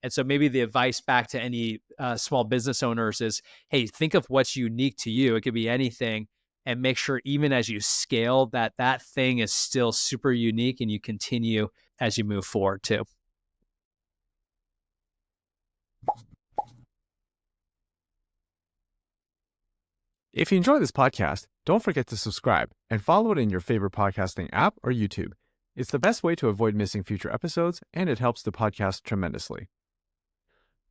And so maybe the advice back to any small business owners is, hey, think of what's unique to you. It could be anything, and make sure even as you scale that that thing is still super unique and you continue as you move forward too. If you enjoy this podcast, don't forget to subscribe and follow it in your favorite podcasting app or YouTube. It's the best way to avoid missing future episodes, and it helps the podcast tremendously.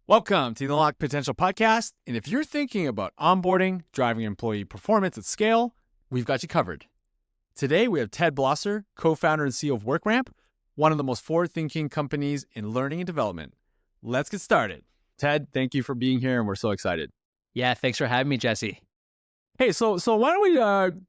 Welcome to the Unlock Potential Podcast. And if you're thinking about onboarding, driving employee performance at scale, we've got you covered. Today, we have Ted Blosser, co-founder and CEO of WorkRamp, one of the most forward-thinking companies in learning and development. Let's get started. Ted, thank you for being here, and we're so excited. Yeah, thanks for having me, Jesse. Hey, so why don't we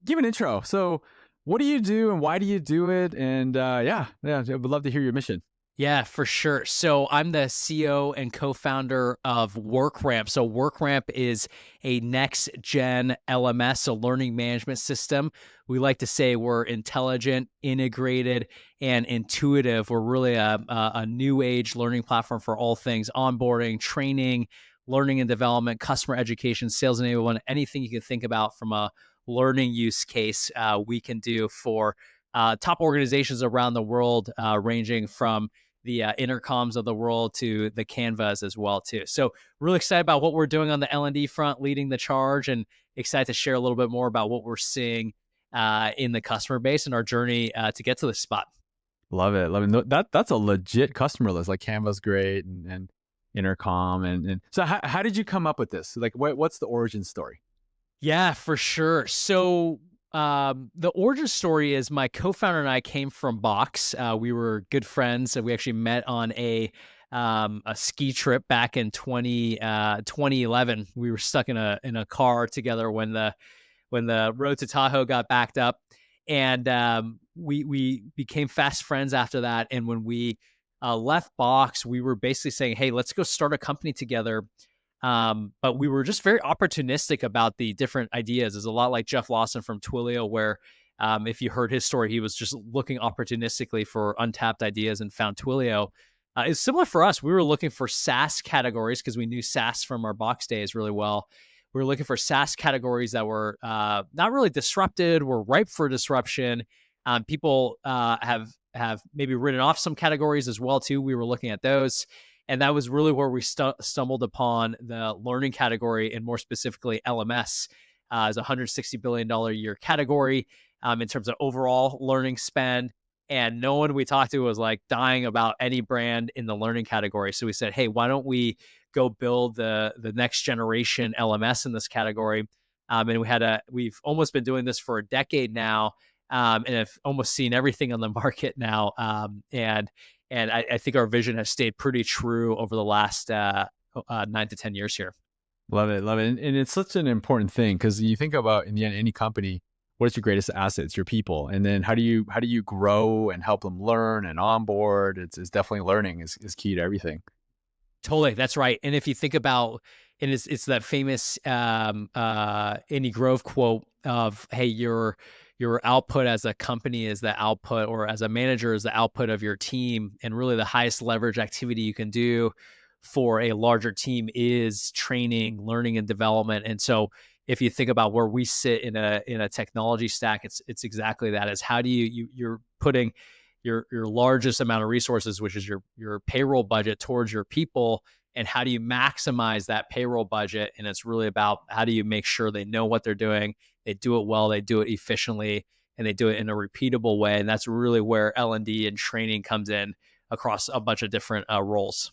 give an intro? So what do you do and why do you do it? And I would love to hear your mission. Yeah, for sure. So I'm the CEO and co-founder of WorkRamp. So WorkRamp is a next-gen LMS, a learning management system. We like to say we're intelligent, integrated, and intuitive. We're really a new age learning platform for all things onboarding, training, learning and development, customer education, sales enablement, anything you can think about from a learning use case, we can do for top organizations around the world, ranging from the intercoms of the world to the Canvas as well too. So really excited about what we're doing on the L&D front, leading the charge, and excited to share a little bit more about what we're seeing in the customer base and our journey to get to this spot. Love it. No, that's a legit customer list. Like Canva's great and Intercom. And so how did you come up with this? Like what's the origin story? Yeah, for sure. So the origin story is my co-founder and I came from Box. We were good friends. We actually met on a ski trip back in 2011. We were stuck in a car together when the road to Tahoe got backed up, and we became fast friends after that. And when we left Box, we were basically saying, hey, let's go start a company together. But we were just very opportunistic about the different ideas. It's a lot like Jeff Lawson from Twilio, where if you heard his story, he was just looking opportunistically for untapped ideas and found Twilio. It's similar for us. We were looking for SaaS categories because we knew SaaS from our Box days really well. We were looking for SaaS categories that were not really disrupted, were ripe for disruption. People have maybe written off some categories as well too. We were looking at those. And that was really where we stumbled upon the learning category, and more specifically LMS as a $160 billion a year category in terms of overall learning spend. And no one we talked to was like dying about any brand in the learning category. So we said, hey, why don't we go build the next generation LMS in this category? And we've almost been doing this for a decade now, and have almost seen everything on the market now. And I think our vision has stayed pretty true over the last 9 to 10 years here. Love it. And it's such an important thing because you think about, in the end, any company, what is your greatest asset? It's your people. And then how do you grow and help them learn and onboard? It's definitely learning is key to everything. Totally. That's right. And if you think about, and it's that famous Andy Grove quote of, hey, your output as a company is the output, or as a manager is the output of your team. And really the highest leverage activity you can do for a larger team is training, learning, and development. And so if you think about where we sit in a technology stack, it's exactly that. Is how do you're putting your largest amount of resources, which is your payroll budget, towards your people, and how do you maximize that payroll budget? And it's really about how do you make sure they know what they're doing, they do it well, they do it efficiently, and they do it in a repeatable way. And that's really where L&D and training comes in across a bunch of different roles.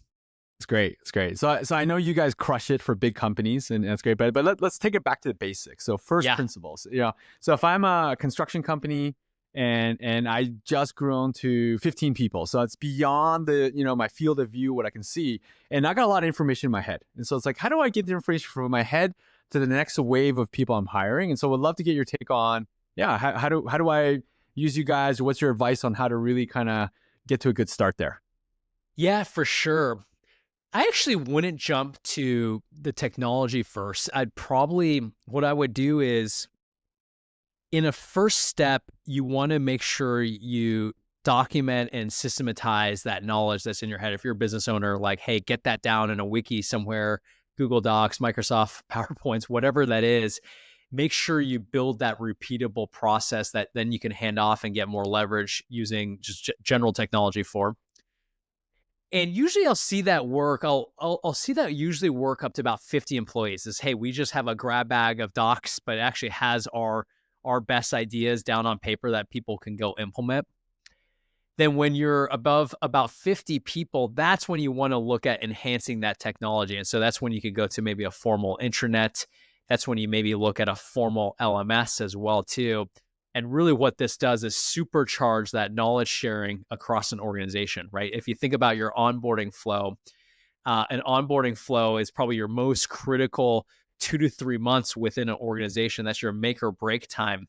It's great. So I know you guys crush it for big companies, and that's great. But let's take it back to the basics. So first principles. So if I'm a construction company and I just grown to 15 people, so it's beyond the my field of view, what I can see, and I got a lot of information in my head. And so it's like, how do I get the information from my head to the next wave of people I'm hiring? And so would love to get your take on how do I use you guys? What's your advice on how to really kind of get to a good start there? Yeah, for sure. I actually wouldn't jump to the technology first. What I would do is, in a first step, you want to make sure you document and systematize that knowledge that's in your head. If you're a business owner, like, hey, get that down in a wiki somewhere, Google Docs, Microsoft PowerPoints, whatever that is. Make sure you build that repeatable process that then you can hand off and get more leverage using just general technology for. And usually I'll see that work. I'll see that usually work up to about 50 employees. Is, hey, we just have a grab bag of docs, but it actually has our best ideas down on paper that people can go implement. Then when you're above about 50 people, that's when you want to look at enhancing that technology. And so that's when you could go to maybe a formal intranet. That's when you maybe look at a formal LMS as well too. And really what this does is supercharge that knowledge sharing across an organization, right? If you think about your onboarding flow, an onboarding flow is probably your most critical 2 to 3 months within an organization. That's your make or break time.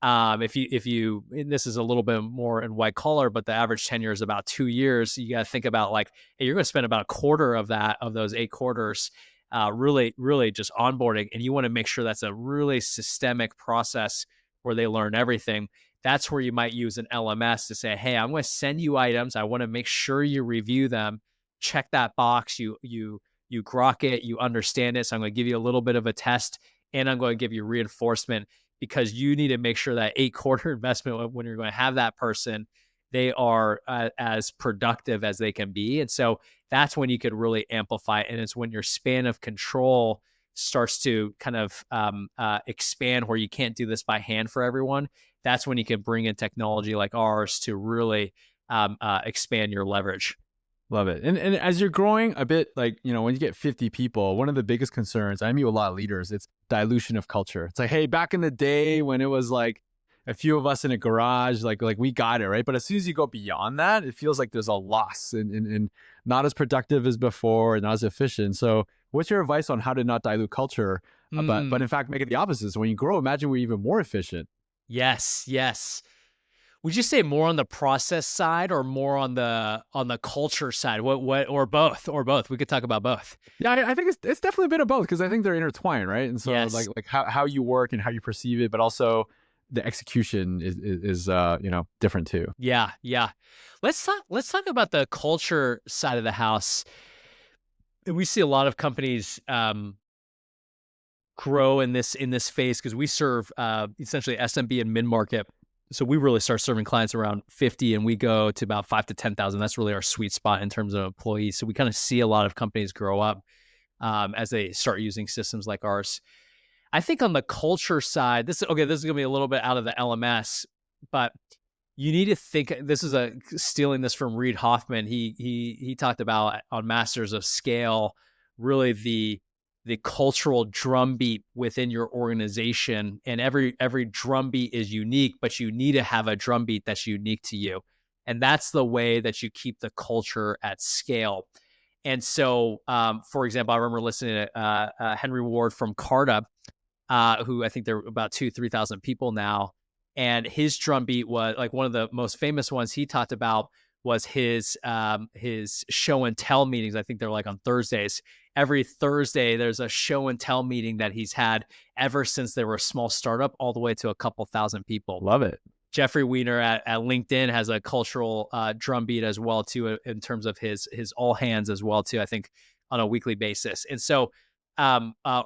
If you, and this is a little bit more in white collar, but the average tenure is about 2 years. You got to think about like, hey, you're going to spend about a quarter of those 8 quarters, really just onboarding. And you want to make sure that's a really systemic process where they learn everything. That's where you might use an LMS to say, hey, I'm going to send you items. I want to make sure you review them, check that box. You grok it, you understand it. So I'm going to give you a little bit of a test, and I'm going to give you reinforcement, because you need to make sure that 8 quarter investment, when you're going to have that person, they are as productive as they can be. And so that's when you could really amplify it. And it's when your span of control starts to kind of expand, where you can't do this by hand for everyone. That's when you can bring in technology like ours to really expand your leverage. Love it. And as you're growing a bit, like, when you get 50 people, one of the biggest concerns, I meet with a lot of leaders, it's dilution of culture. It's like, hey, back in the day when it was like a few of us in a garage, like we got it, right? But as soon as you go beyond that, it feels like there's a loss and not as productive as before and not as efficient. So what's your advice on how to not dilute culture, but in fact, make it the opposite? So when you grow, imagine we're even more efficient. Yes, yes. Would you say more on the process side or more on the culture side? What or both? Or both? We could talk about both. Yeah, I think it's definitely a bit of both, because I think they're intertwined, right? And so Yes. like how you work and how you perceive it, but also the execution is different too. Yeah, yeah. Let's talk about the culture side of the house. We see a lot of companies grow in this phase because we serve essentially SMB and mid market. So we really start serving clients around 50, and we go to about 5 to 10,000. That's really our sweet spot in terms of employees. So we kind of see a lot of companies grow up as they start using systems like ours. I think on the culture side, this is going to be a little bit out of the LMS, but you need to think. This is stealing this from Reid Hoffman. He talked about on Masters of Scale, really the cultural drumbeat within your organization, and every drumbeat is unique, but you need to have a drumbeat that's unique to you, and that's the way that you keep the culture at scale. And so, for example, I remember listening to Henry Ward from Carta, who I think they're about 3,000 people now. And his drumbeat was like one of the most famous ones he talked about was his show and tell meetings. I think they're like on Thursdays. Every Thursday, there's a show and tell meeting that he's had ever since they were a small startup, all the way to a couple thousand people. Love it. Jeffrey Weiner at LinkedIn has a cultural drumbeat as well too, in terms of his all hands as well too. I think on a weekly basis. And so,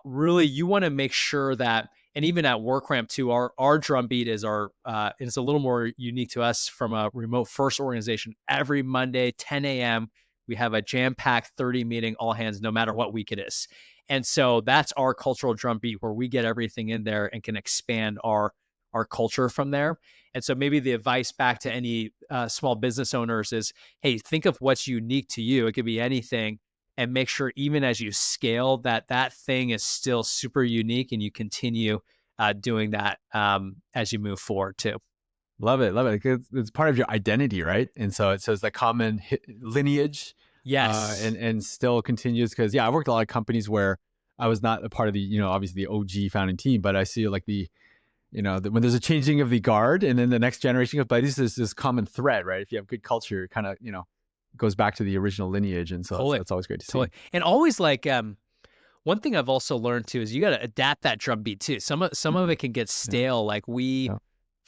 really, you want to make sure that, and even at WorkRamp too, our drumbeat is it's a little more unique to us from a remote first organization. Every Monday, 10 a.m., we have a jam-packed 30 meeting, all hands, no matter what week it is. And so that's our cultural drumbeat, where we get everything in there and can expand our culture from there. And so maybe the advice back to any small business owners is, hey, think of what's unique to you. It could be anything, and make sure even as you scale that thing is still super unique, and you continue doing that as you move forward too. Love it. Love it. It's part of your identity, right? And so it says the common lineage. Yes. And still continues, because I've worked at a lot of companies where I was not a part of the, obviously the OG founding team, but I see like when there's a changing of the guard and then the next generation of buddies, there's this common thread, right? If you have good culture, it kind of, goes back to the original lineage. And so Totally. that's always great to see. Totally. And always like, one thing I've also learned too is you got to adapt that drum beat too. Some of it can get stale. Like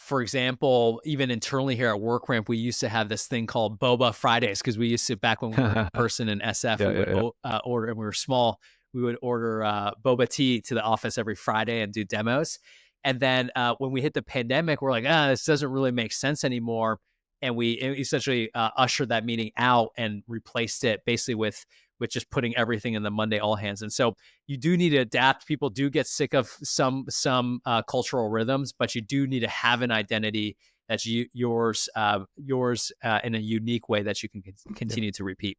For example, even internally here at WorkRamp, we used to have this thing called Boba Fridays because we used to, back when we were in Yeah, person in SF, we yeah, would yeah. order, and we were small, we would order boba tea to the office every Friday and do demos. And then when we hit the pandemic, we're like, this doesn't really make sense anymore. And we essentially ushered that meeting out and replaced it basically with just putting everything in the Monday all hands. And so you do need to adapt. People do get sick of some cultural rhythms, but you do need to have an identity that's yours in a unique way that you can Yeah. continue to repeat.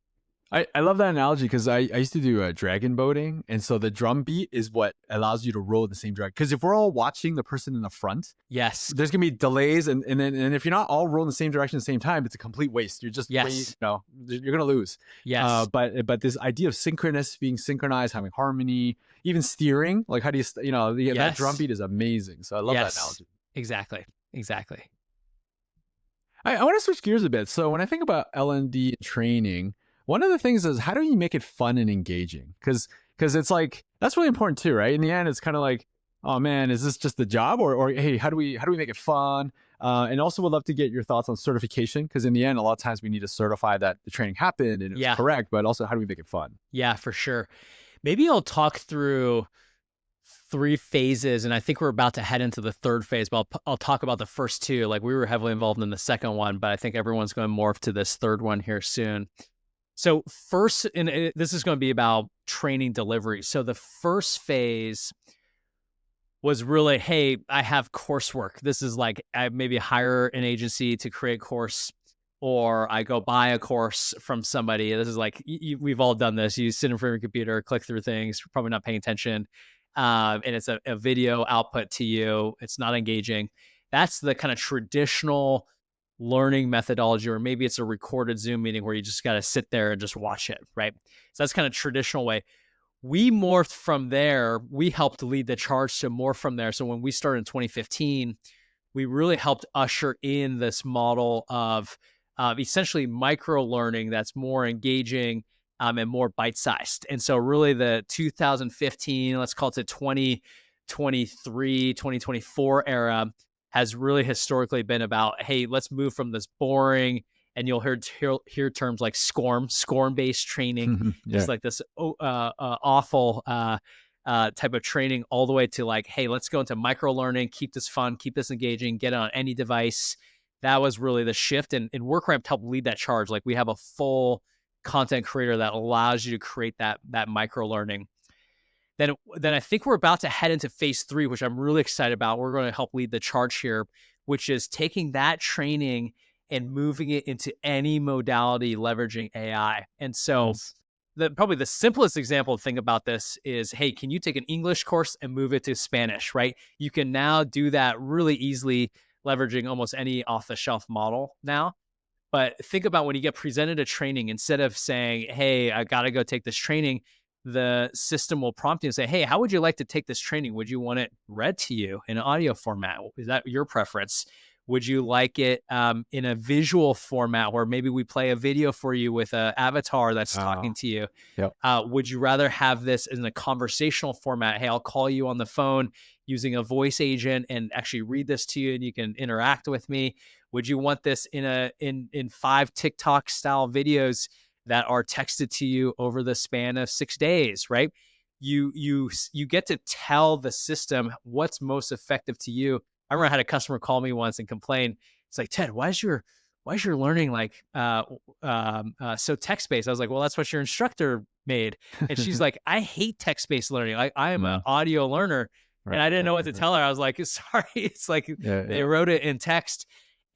I love that analogy because I used to do dragon boating. And so the drum beat is what allows you to row the same direction. Because if we're all watching the person in the front, Yes, there's gonna be delays, and if you're not all rowing the same direction at the same time, it's a complete waste. You're just yes, you're gonna lose. yes, But this idea of synchronous, being synchronized, having harmony, even steering, like how do you that drum yes, beat is amazing. So I love that yes, analogy. exactly, exactly. I want to switch gears a bit. So when I think about L&D training, one of the things is how do you make it fun and engaging? Because it's like that's really important too, right? In the end, it's kind of like, oh man, is this just the job, or hey, how do we make it fun? And also would love to get your thoughts on certification because in the end, a lot of times we need to certify that the training happened and it was Yeah, correct, but also how do we make it fun? yeah, for sure. Maybe I'll talk through three phases, and I think we're about to head into the third phase, but I'll talk about the first two. Like, we were heavily involved in the second one, but I think everyone's going to morph to this third one here soon. So first, and this is going to be about training delivery. So the first phase was really, hey, I have coursework. This is like, I maybe hire an agency to create course, or I go buy a course from somebody. This is like, we've all done this. You sit in front of your computer, click through things, probably not paying attention. And it's a video output to you. It's not engaging. That's the kind of traditional learning methodology, or maybe it's a recorded Zoom meeting where you just got to sit there and just watch it, right? So that's kind of traditional way. We morphed from there. We helped lead the charge to more from there. So when we started in 2015, we really helped usher in this model of essentially micro learning that's more engaging and more bite sized. And so, really, the 2015, let's call it the 2023, 2024 era has really historically been about, hey, let's move from this boring, and you'll hear terms like SCORM based training, Yeah. just like this awful type of training, all the way to like, hey, let's go into micro learning, keep this fun, keep this engaging, get it on any device. That was really the shift, and WorkRamp helped lead that charge. Like, we have a full content creator that allows you to create that micro learning. Then I think we're about to head into phase three, which I'm really excited about. We're going to help lead the charge here, which is taking that training and moving it into any modality leveraging AI. And so Nice. probably the simplest example thing about this is, hey, can you take an English course and move it to Spanish, right? You can now do that really easily, leveraging almost any off-the-shelf model now. But think about when you get presented a training, instead of saying, hey, I got to go take this training, the system will prompt you and say, hey, how would you like to take this training? Would you want it read to you in an audio format? Is that your preference? Would you like it in a visual format where maybe we play a video for you with an avatar that's talking Oh, to you? yep. Would you rather have this in a conversational format? Hey, I'll call you on the phone using a voice agent and actually read this to you, and you can interact with me. Would you want this in 5 TikTok style videos that are texted to you over the span of 6 days, right? You get to tell the system what's most effective to you. I remember I had a customer call me once and complain. It's like, Ted, why is your learning like so text based? I was like, well, that's what your instructor made. And she's like, I hate text based learning. Like, I am an No. audio learner. And Right. I didn't Right. know what to Right. tell her. I was like, sorry. It's like Yeah. they Yeah. wrote it in text.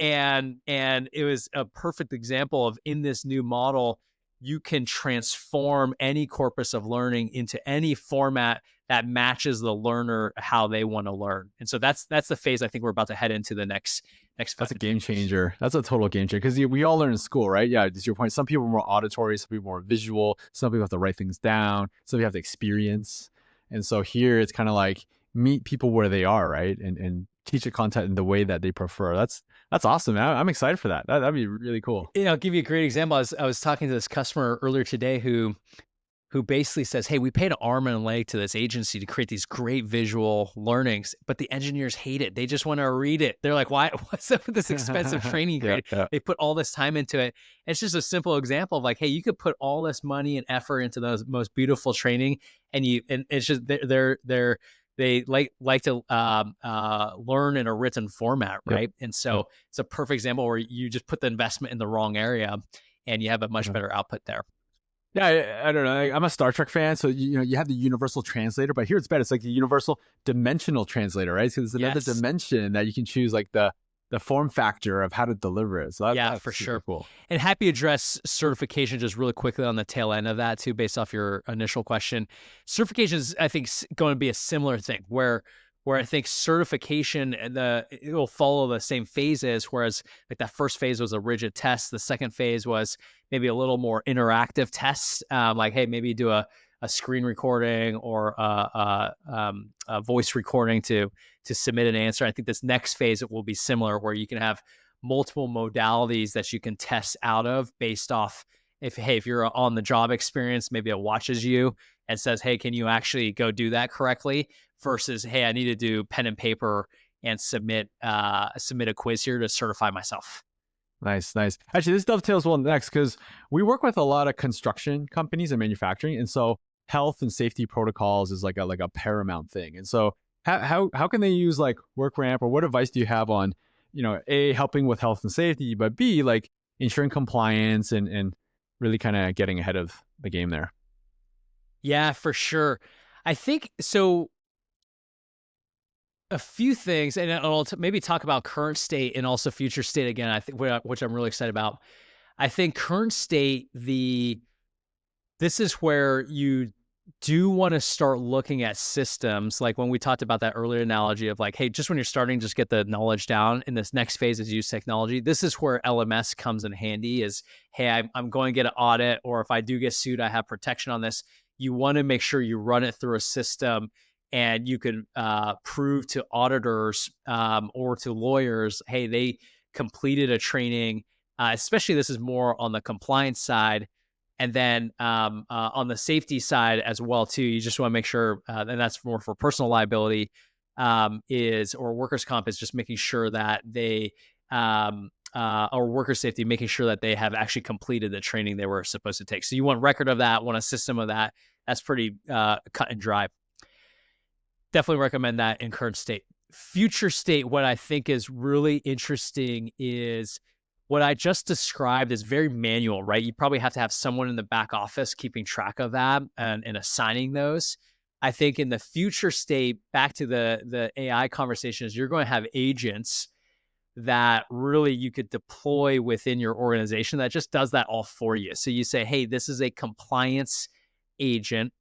And it was a perfect example of, in this new model, you can transform any corpus of learning into any format that matches the learner how they want to learn. And so that's the phase I think we're about to head into the next That's a 5 game years. changer. That's a total game changer because we all learn in school, right? Yeah, to your point. Some people are more auditory, some people are more visual, some people have to write things down, some people have to experience. And so here it's kind of like meet people where they are, right? And teach the content in the way that they prefer. That's awesome, man. I'm excited for that. That'd be really cool. I'll give you a great example. I was talking to this customer earlier today who who basically says, "Hey, we paid an arm and a leg to this agency to create these great visual learnings, but the engineers hate it. They just want to read it. They're like, why? What's up with this expensive training you Yeah, created? yeah, They put all this time into it." It's just a simple example of like, hey, you could put all this money and effort into those most beautiful training, and it's just they like to learn in a written format, yep, right? And yep. so it's a perfect example where you just put the investment in the wrong area, and you have a much Yeah. better output there. Yeah, I don't know. I'm a Star Trek fan, so you know you have the universal translator, but here it's better. It's like the universal dimensional translator, right? So there's another Yes. dimension that you can choose, like the form factor of how to deliver it. So Yeah, for that's super sure. cool. And happy to address certification just really quickly on the tail end of that too, based off your initial question. Certification is, I think, going to be a similar thing where I think certification and it will follow the same phases. Whereas like that first phase was a rigid test, the second phase was maybe a little more interactive tests. Like, hey, maybe do a screen recording or a voice recording to submit an answer. I think this next phase it will be similar, where you can have multiple modalities that you can test out of based off if you're on the job experience, maybe it watches you and says, hey, can you actually go do that correctly? Versus, hey, I need to do pen and paper and submit a quiz here to certify myself. Nice, nice. Actually, this dovetails well next because we work with a lot of construction companies and manufacturing, and so health and safety protocols is like a paramount thing. And so, how can they use like WorkRamp, or what advice do you have on, a helping with health and safety, but b like ensuring compliance and really kind of getting ahead of the game there? Yeah, for sure. I think so. A few things, and I'll maybe talk about current state and also future state again. I think which I'm really excited about. I think current state, this is where you do want to start looking at systems. Like when we talked about that earlier analogy of like, hey, just when you're starting, just get the knowledge down. In this next phase is use technology. This is where LMS comes in handy is, hey, I'm going to get an audit, or if I do get sued, I have protection on this. You want to make sure you run it through a system and you can prove to auditors or to lawyers, hey, they completed a training. Especially this is more on the compliance side, and then on the safety side as well too. You just want to make sure, and that's more for personal liability, is or workers' comp is just making sure that they or worker safety, making sure that they have actually completed the training they were supposed to take. So you want record of that, want a system of that. That's pretty cut and dry. Definitely recommend that in current state. Future state, what I think is really interesting is what I just described is very manual, right? You probably have to have someone in the back office keeping track of that and assigning those. I think in the future state, back to the AI conversations, you're going to have agents that really you could deploy within your organization that just does that all for you. So you say, hey, this is a compliance agent.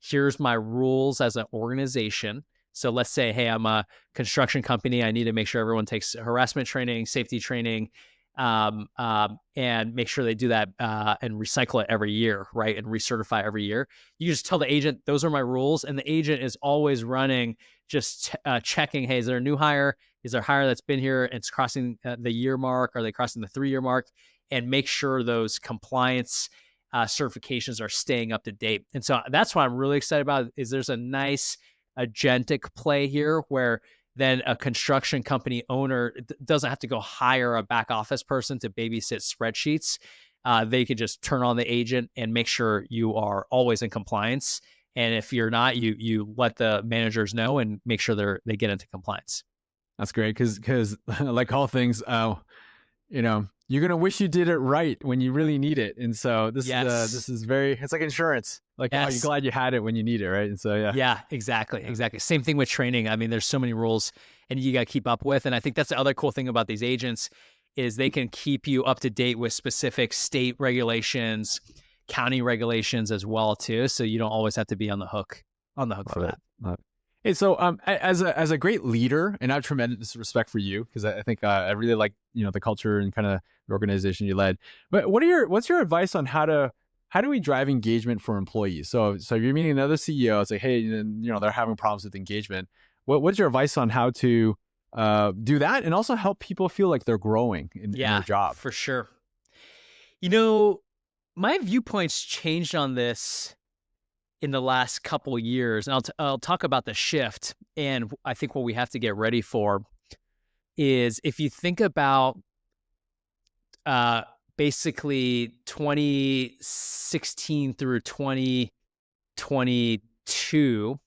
Here's my rules as an organization. So let's say, hey, I'm a construction company. I need to make sure everyone takes harassment training, safety training, and make sure they do that and recycle it every year, right? And recertify every year. You just tell the agent, those are my rules. And the agent is always running, just checking, hey, is there a new hire? Is there a hire that's been here? It's crossing the year mark? Are they crossing the 3-year mark? And make sure those compliance certifications are staying up to date. And so that's what I'm really excited about is there's a nice agentic play here where then a construction company owner doesn't have to go hire a back office person to babysit spreadsheets. They could just turn on the agent and make sure you are always in compliance. And if you're not, you let the managers know and make sure they get into compliance. That's great because like all things, you're gonna wish you did it right when you really need it. And so Yes. this is very it's like insurance. Like, are you Yes. glad you had it when you need it, right? And so yeah. Yeah, exactly, Yeah. exactly. Same thing with training. I mean, there's so many rules and you got to keep up with. And I think that's the other cool thing about these agents is they can keep you up to date with specific state regulations, county regulations as well too. So you don't always have to be on the hook for Love it. that. Love it. Hey, so as a great leader, and I have tremendous respect for you because I think I really like the culture and kind of the organization you led. But what's your advice on how do we drive engagement for employees? So you're meeting another CEO. It's like, hey, they're having problems with engagement. What's your advice on how to do that and also help people feel like they're growing in their Yeah, job? for sure. You know, my viewpoint's changed on this in the last couple years, and I'll talk about the shift. And I think what we have to get ready for is if you think about uh, basically 2016 through 2022,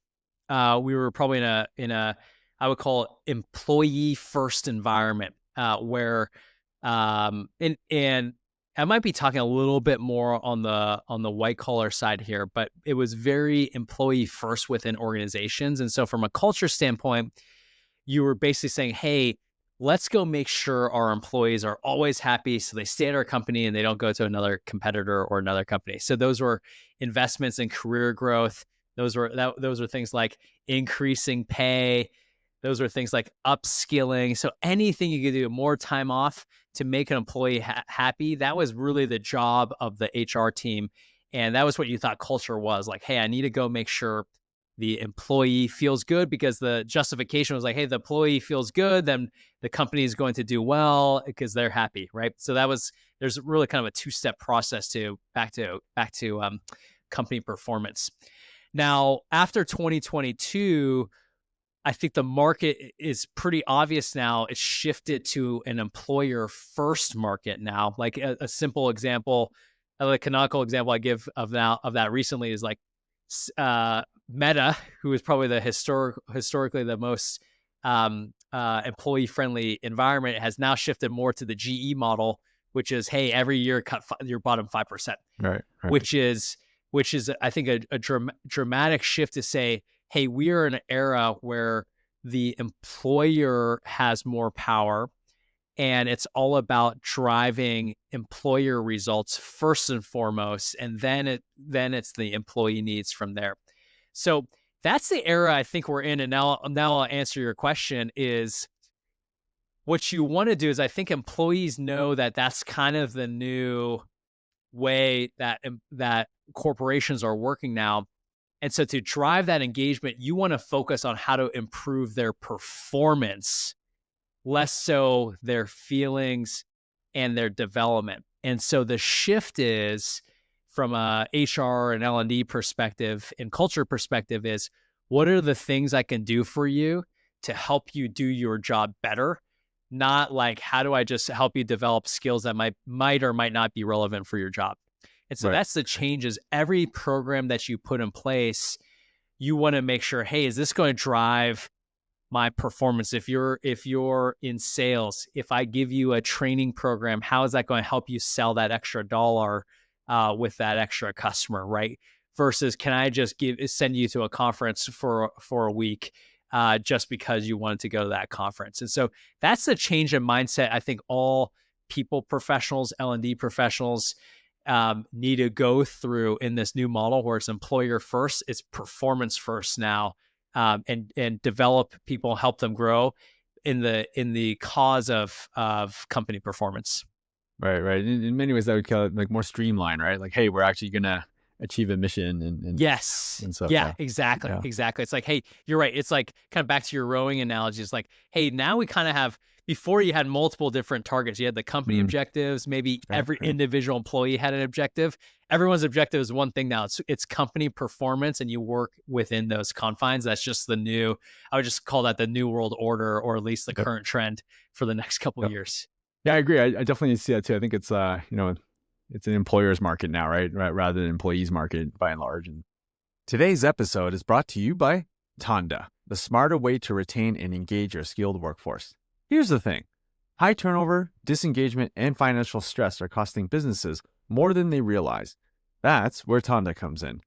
we were probably in a I would call it employee first environment where and I might be talking a little bit more on the white collar side here, but it was very employee first within organizations. And so from a culture standpoint, you were basically saying, hey, let's go make sure our employees are always happy so they stay at our company and they don't go to another competitor or another company. So those were investments in career growth. Those were things like increasing pay. Those are things like upskilling. So anything you could do, more time off to make an employee happy, that was really the job of the HR team. And that was what you thought culture was like, hey, I need to go make sure the employee feels good, because the justification was like, hey, the employee feels good, then the company is going to do well because they're happy, right? So there's really kind of a two-step process to back to company performance. Now, after 2022, I think the market is pretty obvious now. It's shifted to an employer first market now. Like a simple example, a canonical example I give of that recently is like Meta, who is probably the historically the most employee friendly environment, has now shifted more to the GE model, which is, hey, every year cut your bottom 5%, Right, right, which is I think a dramatic shift to say, hey, we are in an era where the employer has more power, and it's all about driving employer results first and foremost, and then it's the employee needs from there. So that's the era I think we're in. And now I'll answer your question. Is what you want to do is, I think employees know that that's kind of the new way that corporations are working now. And so to drive that engagement, you want to focus on how to improve their performance, less so their feelings and their development. And so the shift is, from a HR and L&D perspective and culture perspective, is what are the things I can do for you to help you do your job better? Not like, how do I just help you develop skills that might or might not be relevant for your job? And so right. that's the changes. Every program that you put in place, you want to make sure, hey, is this going to drive my performance? If you're in sales, if I give you a training program, how is that going to help you sell that extra dollar with that extra customer, right? Versus, can I just send you to a conference for a week just because you wanted to go to that conference? And so that's the change in mindset. I think all people professionals, L&D professionals, need to go through in this new model where it's employer first, it's performance first now, and develop people, help them grow in the cause of company performance. Right, right. In many ways, that would call it like more streamlined, right? Like, hey, we're actually gonna achieve a mission, Yes. and so Yeah, yeah, exactly. yeah, Exactly. It's like, hey, you're right. It's like kind of back to your rowing analogy. It's like, hey, now we kind of have, before you had multiple different targets. You had the company mm, objectives. Maybe right, every right. individual employee had an objective. Everyone's objective is one thing now. It's company performance, and you work within those confines. That's just the new, I would just call that the new world order, or at least the Yep, current trend for the next couple of yep. years. Yeah, I agree. I definitely see that too. I think it's it's an employer's market now, right? Right, rather than employees market by and large. And today's episode is brought to you by Tonda, the smarter way to retain and engage your skilled workforce. Here's the thing: high turnover, disengagement, and financial stress are costing businesses more than they realize. That's where Tonda comes in.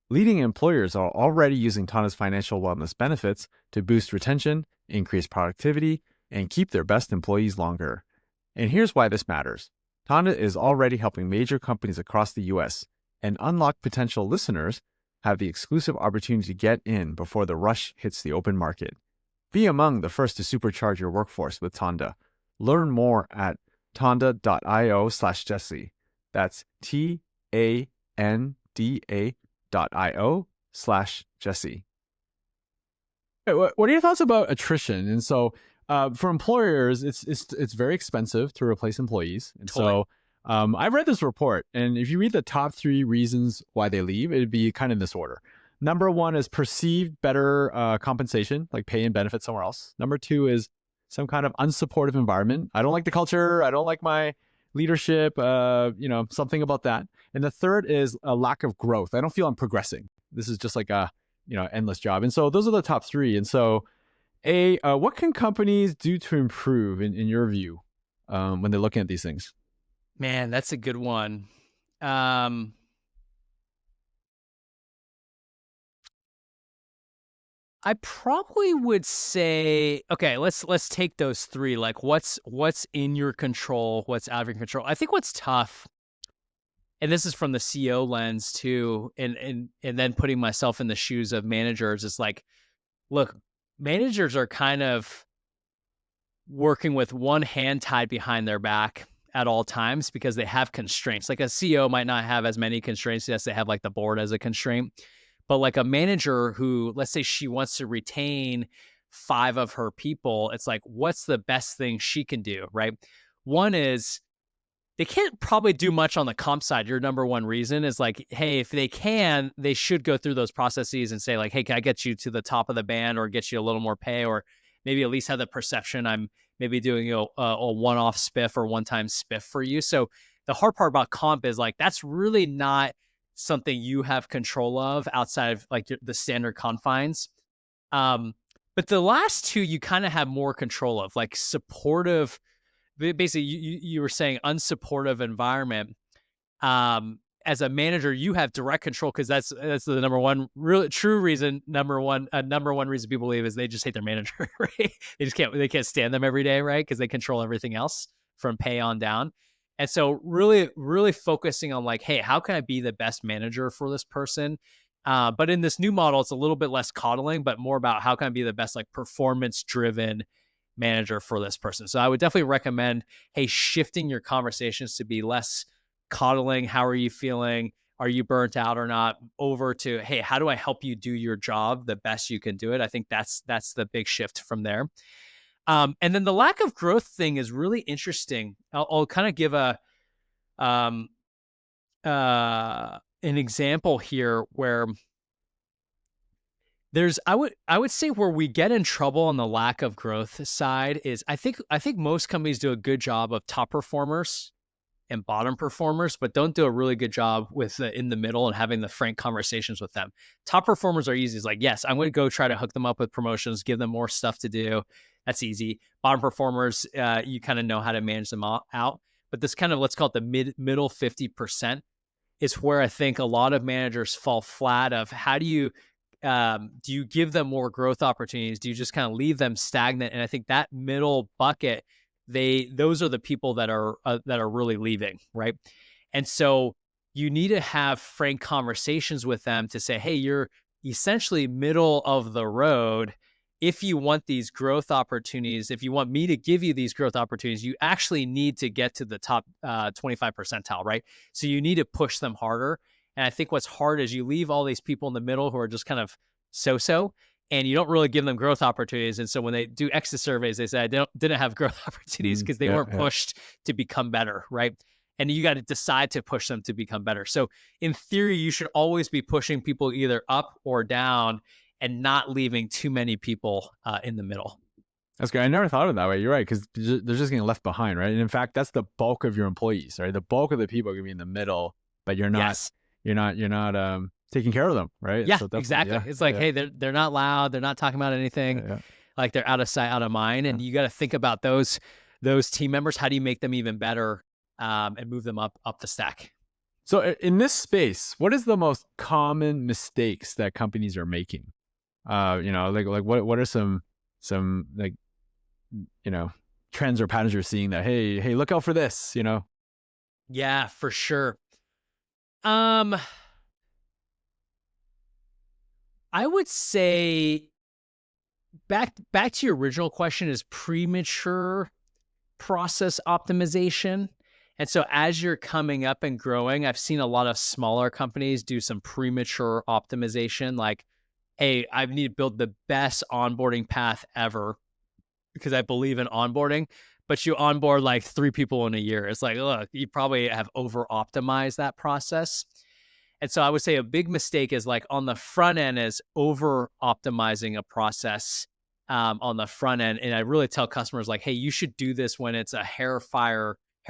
Leading employers are already using Tonda's financial wellness benefits to boost retention, increase productivity, and keep their best employees longer. And here's why this matters. Tonda is already helping major companies across the US, and unlocked potential listeners have the exclusive opportunity to get in before the rush hits the open market. Be among the first to supercharge your workforce with Tonda. Learn more at tonda.io/Jesse. That's TANDA.io/Jesse. What are your thoughts about attrition? And so, for employers, it's very expensive to replace employees, and Totally. so I read this report, and if you read the top 3 reasons why they leave, it'd be kind of in this order. Number 1 is perceived better compensation, like pay and benefits somewhere else. Number 2 is some kind of unsupportive environment. I don't like the culture. I don't like my leadership. Something about that. And the third is a lack of growth. I don't feel I'm progressing. This is just like a endless job. And so those are the top 3. And so, what can companies do to improve in your view when they're looking at these things? Man, that's a good one. Um, I probably would say, okay, let's take those 3. Like, what's in your control, what's out of your control. I think what's tough, and this is from the CEO lens too, and then putting myself in the shoes of managers, is like, look, managers are kind of working with one hand tied behind their back at all times because they have constraints. Like a CEO might not have as many constraints as they have like the board as a constraint. But like a manager who, let's say she wants to retain 5 of her people, it's like, what's the best thing she can do, right? One is they can't probably do much on the comp side. Your number one reason is like, hey, if they can, they should go through those processes and say like, hey, can I get you to the top of the band or get you a little more pay, or maybe at least have the perception I'm maybe doing a one-off spiff or one-time spiff for you. So the hard part about comp is like, that's really not something you have control of outside of like the standard confines. Um, but the last 2 you kind of have more control of, like supportive. Basically, you were saying unsupportive environment. As a manager, you have direct control because that's the number one real true reason. Number one reason people leave is they just hate their manager. Right? They can't stand them every day, right? Because they control everything else from pay on down. And so, really focusing on like, hey, how can I be the best manager for this person? But in this new model, it's a little bit less coddling, but more about how can I be the best, like performance driven manager for this person. So I would definitely recommend, hey, shifting your conversations to be less coddling. How are you feeling? Are you burnt out or not? Over to, hey, how do I help you do your job the best you can do it? I think that's the big shift from there. And then the lack of growth thing is really interesting. I'll kind of give um, an example here where there's I would say where we get in trouble on the lack of growth side is I think most companies do a good job of top performers and bottom performers, but don't do a really good job with the in the middle and having the frank conversations with them. Top performers are easy. It's like, yes, I'm going to go try to hook them up with promotions, give them more stuff to do. That's easy. Bottom performers, you kind of know how to manage them out. But this kind of, let's call it the middle 50%, is where I think a lot of managers fall flat of how do you give them more growth opportunities? Do you just kind of leave them stagnant? And I think that middle bucket, those are the people that are really leaving, right? And so you need to have frank conversations with them to say, hey, you're essentially middle of the road. If you want these growth opportunities, if you want me to give you these growth opportunities, you actually need to get to the top 25 percentile, right? So you need to push them harder. And I think what's hard is you leave all these people in the middle who are just kind of so, and you don't really give them growth opportunities. And so when they do exit surveys, they say, didn't have growth opportunities because they Yeah, weren't yeah. pushed to become better, right? And you got to decide to push them to become better. So in theory, you should always be pushing people either up or down and not leaving too many people in the middle. That's good. I never thought of it that way. You're right, because they're just getting left behind, right? And in fact, that's the bulk of your employees, right? The bulk of the people are gonna be in the middle, but Yes. you're not taking care of them, right? Yeah, So definitely, exactly. yeah, It's like, yeah, hey, they're not loud. They're not talking about anything. yeah, Like they're out of sight, out of mind. yeah. And you got to think about those team members. How do you make them even better and move them up the stack? So in this space, what is the most common mistakes that companies are making? Like what are some like you know trends or patterns you're seeing that hey look out for this, you know? Yeah, for sure. Um, I would say back to your original question is premature process optimization. And so as you're coming up and growing, I've seen a lot of smaller companies do some premature optimization, like, hey, I need to build the best onboarding path ever because I believe in onboarding. but you onboard like 3 people in a year. It's like, look, you probably have over optimized that process. And so I would say a big mistake is like on the front end is over optimizing a process on the front end. And I really tell customers like, hey, you should do this when it's a hair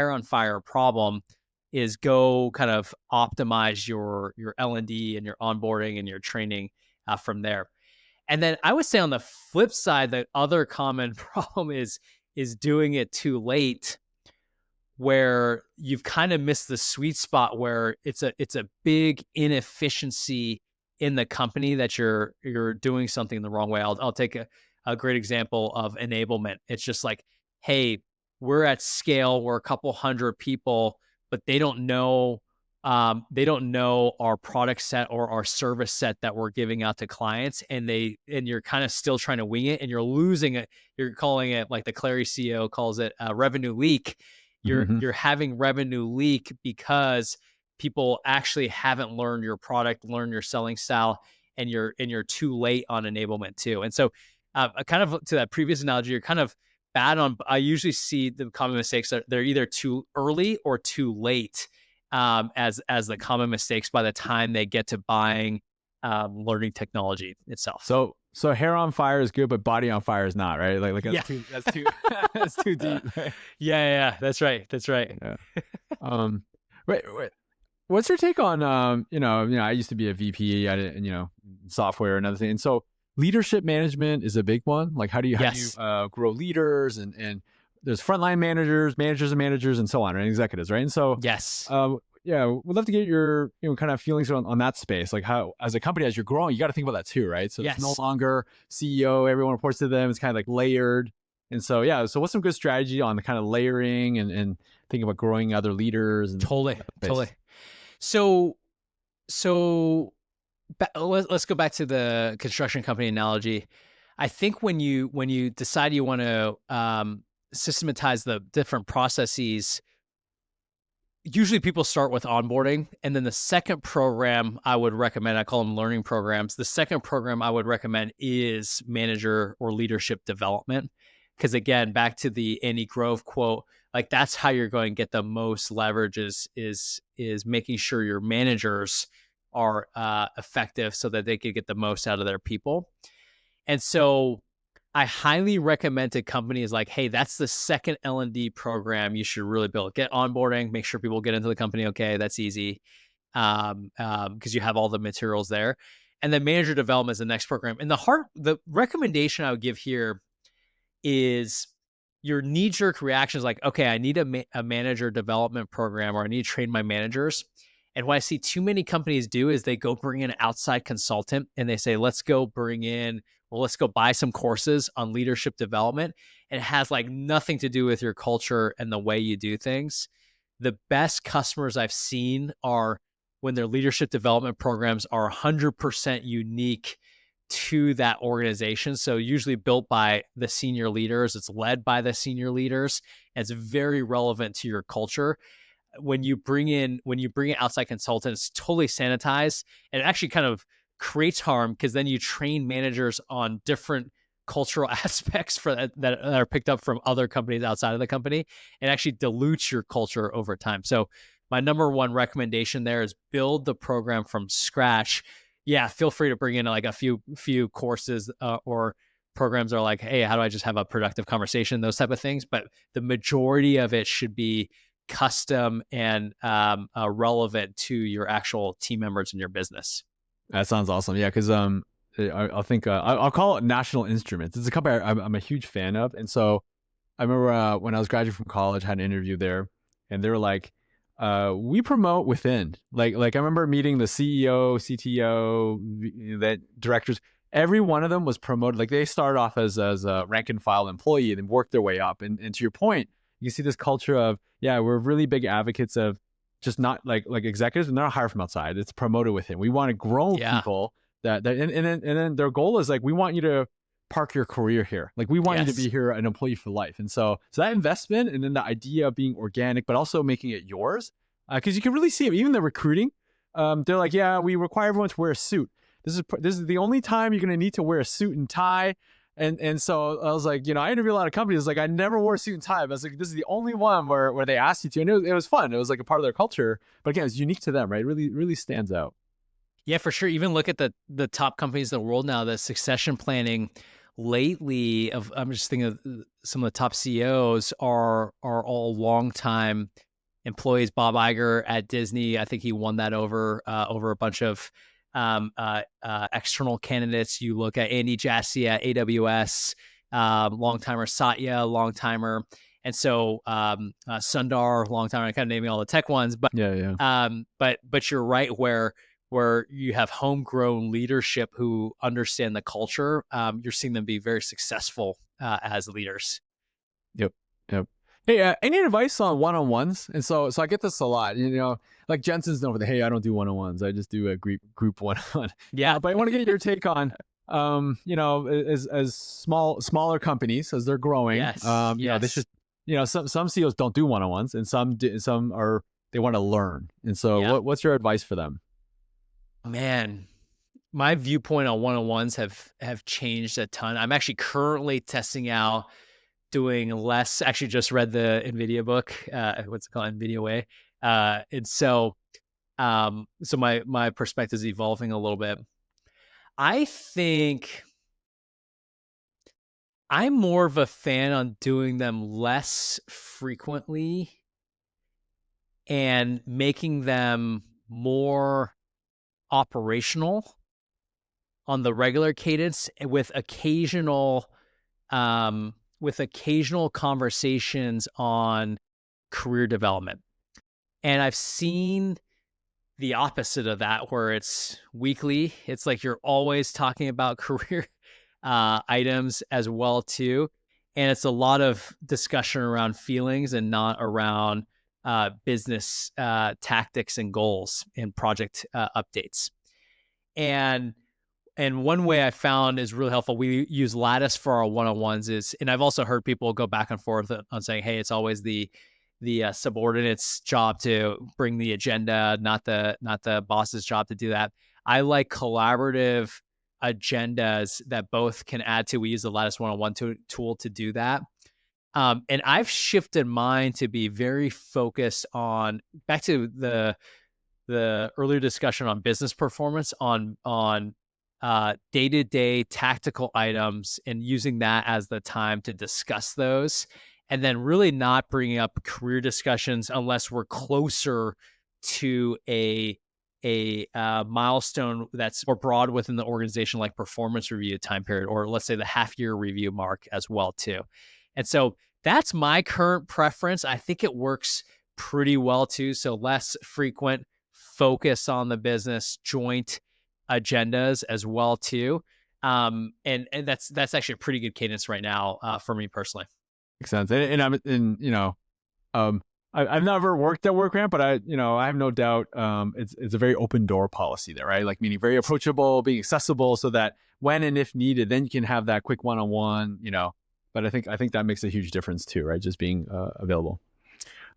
on fire problem. Is go kind of optimize your L&D and your onboarding and your training from there. And then I would say on the flip side, the other common problem is doing it too late, where you've kind of missed the sweet spot where it's a big inefficiency in the company that you're doing something the wrong way. I'll take a great example of enablement. It's just like, hey, we're at scale, we're a couple hundred people, but they don't know our product set or our service set that we're giving out to clients, and you're kind of still trying to wing it, and you're losing it. You're calling it, like the Clary CEO calls it, revenue leak. Hmm. You're having revenue leak because people actually haven't learned your product, learned your selling style, and you're too late on enablement too. And so, kind of to that previous analogy, you're kind of bad on. I usually see the common mistakes that they're either too early or too late, as the common mistakes by the time they get to buying, learning technology itself. So hair on fire is good, but body on fire is not, right? Like Yeah. that's too that's too deep. Right? Yeah. That's right. That's right. Yeah. Um, wait. What's your take on I used to be a VP, I didn't, software and other thing. And so leadership management is a big one. Like how do you Yes. grow leaders and there's frontline managers and so on, right? Executives, right? And so Yes. yeah, we'd love to get your kind of feelings on that space. Like how as a company as you're growing, you got to think about that too, right? So it's no Yes. longer CEO, everyone reports to them. It's kind of like layered. And so yeah, so what's some good strategy on the kind of layering and thinking about growing other leaders and Totally. that Totally. space? So so let's go back to the construction company analogy. I think when you decide you want to systematize the different processes, usually people start with onboarding, and then the second program I would recommend, I call them learning programs. The second program I would recommend is manager or leadership development. Because again, back to the Andy Grove quote, like that's how you're going to get the most leverage is making sure your managers are effective so that they could get the most out of their people. And so I highly recommend to companies like, hey, that's the second L&D program you should really build. Get onboarding, make sure people get into the company. Okay, that's easy, because you have all the materials there. And then manager development is the next program. And the recommendation I would give here is your knee-jerk reaction is like, okay, I need a manager development program, or I need to train my managers. And what I see too many companies do is they go bring in an outside consultant and they say, let's go buy some courses on leadership development. And it has like nothing to do with your culture and the way you do things. The best customers I've seen are when their leadership development programs are 100% unique to that organization. So usually built by the senior leaders, it's led by the senior leaders, and it's very relevant to your culture. When you bring in outside consultants, it's totally sanitized, and it actually kind of creates harm because then you train managers on different cultural aspects that are picked up from other companies outside of the company, and actually dilutes your culture over time. So my number one recommendation there is build the program from scratch. Yeah, feel free to bring in like a few courses or programs are like, hey, how do I just have a productive conversation? Those type of things. But the majority of it should be custom and relevant to your actual team members in your business. That sounds awesome. Yeah, because I'll think I'll call it National Instruments. It's a company I'm a huge fan of, and so I remember when I was graduating from college, I had an interview there, and they were like, "We promote within." Like I remember meeting the CEO, CTO, that directors. Every one of them was promoted. Like they started off as a rank and file employee and then worked their way up. And to your point, you see this culture of we're really big advocates of just not like executives and they're not hired from outside. It's promoted within. We want to grow Yeah. people and then their goal is like we want you to park your career here. Like we want you to Yes. be here an employee for life. And so that investment and then the idea of being organic, but also making it yours, because you can really see it. Even the recruiting, they're like, yeah, we require everyone to wear a suit. This is the only time you're going to need to wear a suit and tie. And so I was like, I interview a lot of companies. Like I never wore a suit and tie. I was like, this is the only one where they asked you to, and it was fun. It was like a part of their culture. But again, it's unique to them, right? It really really stands out. Yeah, for sure. Even look at the top companies in the world now. The succession planning lately of I'm just thinking of some of the top CEOs are all longtime employees. Bob Iger at Disney, I think he won that over a bunch of external candidates. You look at Andy Jassy at AWS, long timer. Satya, long timer. And so Sundar, long timer. I'm kind of naming all the tech ones, but Yeah, yeah. but you're right where you have homegrown leadership who understand the culture. You're seeing them be very successful as leaders. Yep. Yep. Hey, any advice on one-on-ones? And so I get this a lot. Like Jensen's known for the, hey, I don't do one-on-ones. I just do a group one-on-one. Yeah. But I want to get your take on, as smaller companies as they're growing, Yes. they Yes. should, some CEOs don't do one-on-ones, and some are they want to learn. And so, Yeah. what's your advice for them? Man, my viewpoint on one-on-ones have changed a ton. I'm actually currently testing out doing less. Actually, just read the NVIDIA book. What's it called? NVIDIA Way. And so my perspective is evolving a little bit. I think I'm more of a fan on doing them less frequently and making them more operational on the regular cadence with occasional conversations on career development. And I've seen the opposite of that where it's weekly. It's like you're always talking about career items as well too. And it's a lot of discussion around feelings and not around business tactics and goals and project updates. And and one way I found is really helpful. We use Lattice for our one-on-ones and I've also heard people go back and forth on saying, hey, it's always the subordinate's job to bring the agenda, not the boss's job to do that. I like collaborative agendas that both can add to. We use the Lattice one-on-one tool to do that. And I've shifted mine to be very focused on back to the earlier discussion on business performance on day-to-day tactical items and using that as the time to discuss those, and then really not bringing up career discussions unless we're closer to a milestone that's more broad within the organization, like performance review time period, or let's say the half-year review mark as well too. And so that's my current preference. I think it works pretty well too. So less frequent, focus on the business, joint agendas as well too. And that's actually a pretty good cadence right now for me personally. Makes sense. And I'm in, I've never worked at WorkRamp, but I have no doubt it's a very open door policy there, right? Like meaning very approachable, being accessible, so that when and if needed, then you can have that quick one-on-one. But I think that makes a huge difference too, right? Just being available.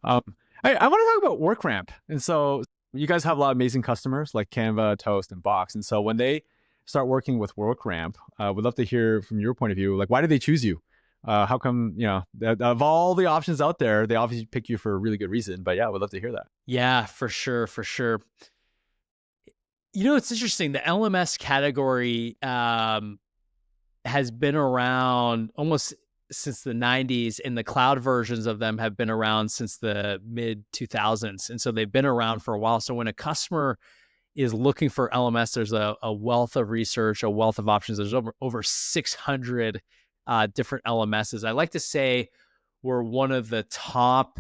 Um, I want to talk about WorkRamp, and so you guys have a lot of amazing customers like Canva, Toast, and Box, and so when they start working with WorkRamp, would love to hear from your point of view, like why did they choose you? How come, of all the options out there, they obviously pick you for a really good reason. But yeah, we'd love to hear that. Yeah, for sure, for sure. It's interesting. The LMS category has been around almost since the 90s, and the cloud versions of them have been around since the mid 2000s. And so they've been around for a while. So when a customer is looking for LMS, there's a wealth of research, a wealth of options. There's over 600 different LMSs. I like to say we're one of the top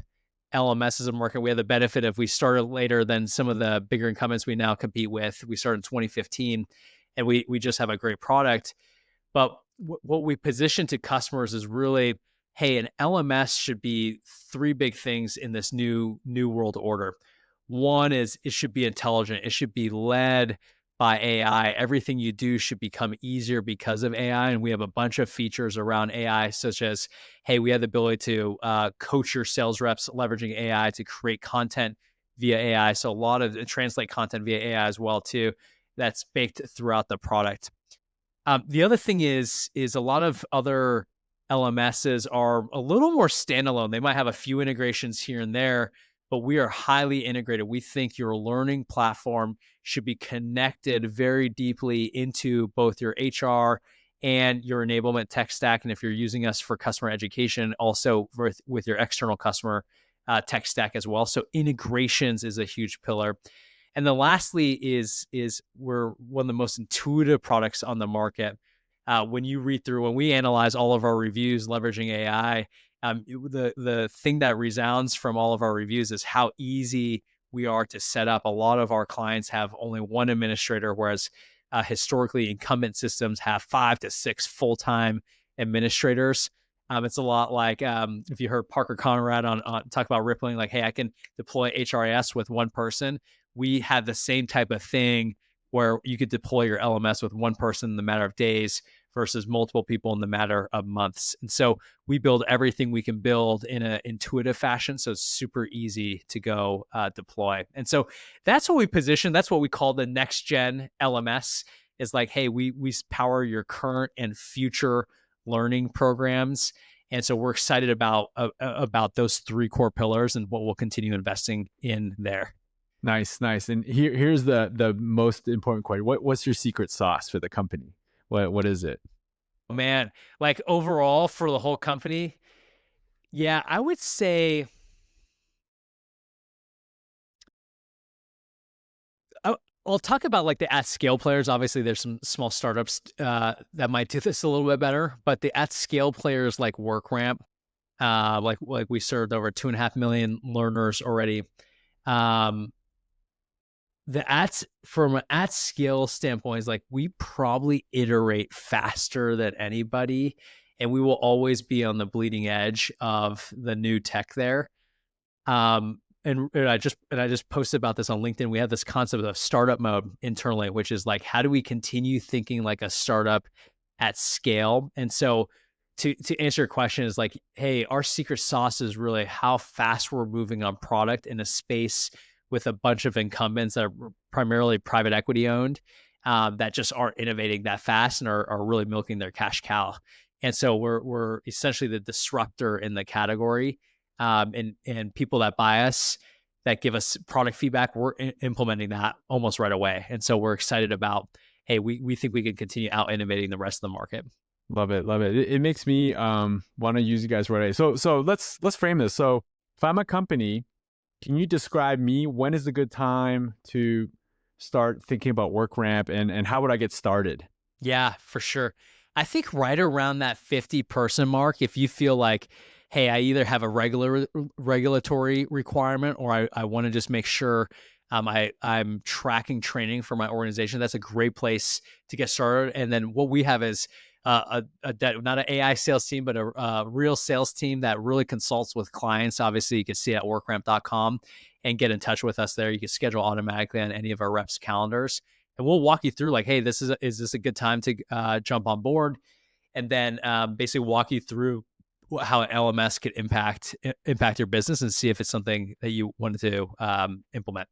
LMSs in the market. We have the benefit of we started later than some of the bigger incumbents we now compete with. We started in 2015, and we just have a great product. But what we position to customers is really, hey, an LMS should be three big things in this new world order. One is it should be intelligent. It should be led by AI. Everything you do should become easier because of AI. And we have a bunch of features around AI, such as, hey, we have the ability to coach your sales reps leveraging AI to create content via AI. So a lot of translate content via AI as well too. That's baked throughout the product. The other thing is a lot of other LMSs are a little more standalone. They might have a few integrations here and there, but we are highly integrated. We think your learning platform should be connected very deeply into both your HR and your enablement tech stack. And if you're using us for customer education, also with your external customer tech stack as well. So integrations is a huge pillar. And then lastly is we're one of the most intuitive products on the market. When you read through, when we analyze all of our reviews leveraging AI, the thing that resounds from all of our reviews is how easy we are to set up. A lot of our clients have only one administrator, whereas historically incumbent systems have 5 to 6 full-time administrators. It's a lot like if you heard Parker Conrad on talk about Rippling, like, hey, I can deploy HRIS with one person. We have the same type of thing where you could deploy your LMS with one person in the matter of days versus multiple people in the matter of months. And so we build everything we can build in an intuitive fashion. So it's super easy to go deploy. And so that's what we position. That's what we call the next gen LMS is like, hey, we power your current and future learning programs. And so we're excited about those three core pillars and what we'll continue investing in there. Nice, nice. And here's the most important question. What's your secret sauce for the company? What is it? Oh, man, like overall for the whole company, yeah, I would say I'll talk about like the at scale players. Obviously, there's some small startups that might do this a little bit better, but the at scale players like WorkRamp, like we served over 2.5 million learners already. Um, from an at scale standpoint is like we probably iterate faster than anybody, and we will always be on the bleeding edge of the new tech there. And I just posted about this on LinkedIn. We have this concept of startup mode internally, which is like, how do we continue thinking like a startup at scale? And so to answer your question is like, hey, our secret sauce is really how fast we're moving on product in a space with a bunch of incumbents that are primarily private equity owned, that just aren't innovating that fast and are really milking their cash cow. And so we're essentially the disruptor in the category, and people that buy us, that give us product feedback, we're implementing that almost right away. And so we're excited about, hey, we think we can continue out innovating the rest of the market. Love it, love it. It makes me want to use you guys right away. So let's frame this. So if I'm a company, can you describe me? When is a good time to start thinking about WorkRamp, and how would I get started? Yeah, for sure. I think right around that 50-person mark, if you feel like, hey, I either have a regulatory requirement or I want to just make sure I'm tracking training for my organization, that's a great place to get started. And then what we have is not an AI sales team, but a real sales team that really consults with clients. Obviously, you can see at workramp.com and get in touch with us there. You can schedule automatically on any of our reps' calendars. And we'll walk you through like, hey, is this a good time to jump on board? And then basically walk you through how an LMS could impact your business and see if it's something that you wanted to implement.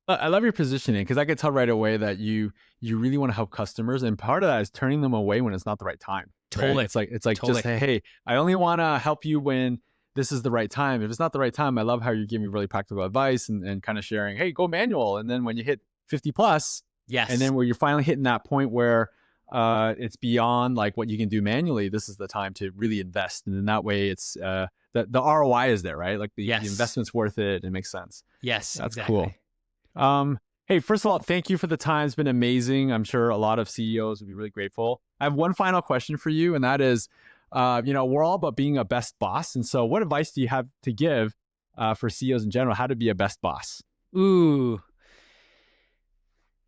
I love your positioning because I could tell right away that you really want to help customers, and part of that is turning them away when it's not the right time. Right? Totally. It's like Totally. just hey, I only want to help you when this is the right time. If it's not the right time, I love how you give me really practical advice and kind of sharing, hey, go manual. And then when you hit 50 plus, Yes. and then where you're finally hitting that point where it's beyond like what you can do manually, this is the time to really invest. And in that way, it's the ROI is there, right? Like the investment's worth it. It makes sense. Yes, That's exactly. cool. Hey, first of all, thank you for the time. It's been amazing. I'm sure a lot of CEOs would be really grateful. I have one final question for you, and that is, we're all about being a best boss. And so what advice do you have to give for CEOs in general, how to be a best boss? Ooh,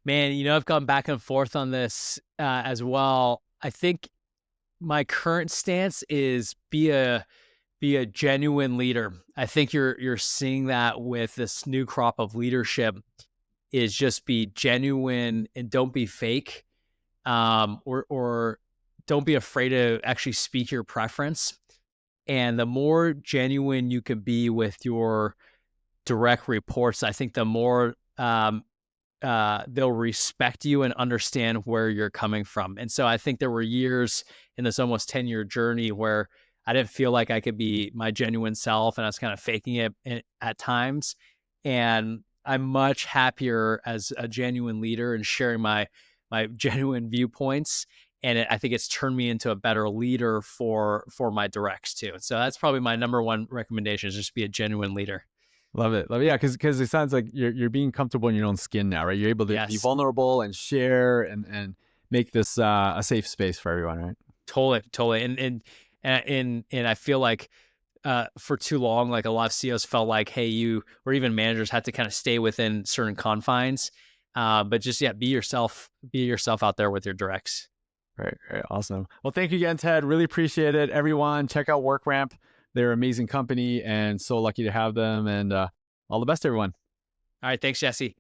man, I've gone back and forth on this as well. I think my current stance is be a genuine leader. I think you're seeing that with this new crop of leadership is just be genuine and don't be fake, or don't be afraid to actually speak your preference. And the more genuine you can be with your direct reports, I think the more they'll respect you and understand where you're coming from. And so I think there were years in this almost 10-year journey where I didn't feel like I could be my genuine self, and I was kind of faking it at times. And I'm much happier as a genuine leader and sharing my genuine viewpoints. And I think it's turned me into a better leader for my directs too. So that's probably my number one recommendation, is just be a genuine leader. Love it. Love it. Yeah, because it sounds like you're being comfortable in your own skin now, right? You're able to be Yes. vulnerable and share and make this a safe space for everyone, right? Totally, totally. And I feel like for too long, like a lot of CEOs felt like, hey, you or even managers had to kind of stay within certain confines. But just be yourself out there with your directs. Right, right. Awesome. Well, thank you again, Ted. Really appreciate it. Everyone, check out WorkRamp. They're an amazing company and so lucky to have them. And all the best, everyone. All right, thanks, Jesse.